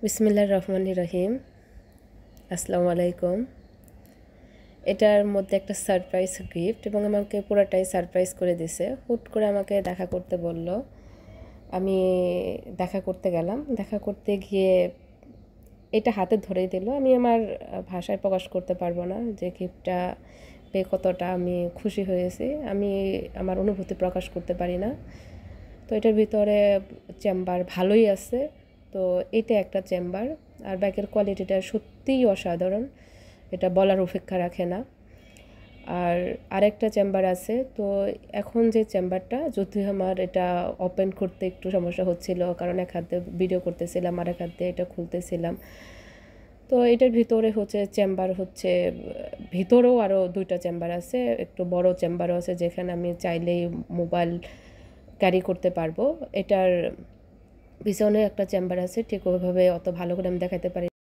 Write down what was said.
বিসমিল্লাহির রহমানির রহিম। আসসালামু আলাইকুম। এটার মধ্যে একটা সারপ্রাইজ গিফট এবং আমাকে পুরোটাই সারপ্রাইজ করে দিছে। হুট করে আমাকে দেখা করতে বলল। আমি দেখা করতে গেলাম। দেখা করতে গিয়ে এটা হাতে ধরেই দিল। আমি আমার ভাষায় প্রকাশ করতে পারবো না যে গিফটটা পেয়ে কতটা আমি খুশি হয়েছি। আমি আমার অনুভূতি প্রকাশ করতে পারি না। তো এটার ভিতরে চেম্বার ভালোই আছে। তো এটা একটা চেম্বার, আর ব্যাগের কোয়ালিটিটা সত্যিই অসাধারণ, এটা বলার অপেক্ষা রাখে না। আর আরেকটা চেম্বার আছে। তো এখন যে চেম্বারটা, যদিও আমার এটা ওপেন করতে একটু সমস্যা হচ্ছিল, কারণ এক হাতে ভিডিও করতেছিলাম আর এক হাতে এটা খুলতেছিলাম। তো এটার ভিতরে হচ্ছে চেম্বার হচ্ছে, ভিতরেও আরও দুইটা চেম্বার আছে, একটু বড় চেম্বারও আছে যেখানে আমি চাইলেই মোবাইল ক্যারি করতে পারবো। এটার পিছনে একটা চেম্বার আছে, ঠিক ওইভাবে অত ভালো করে আমি দেখাতে পারি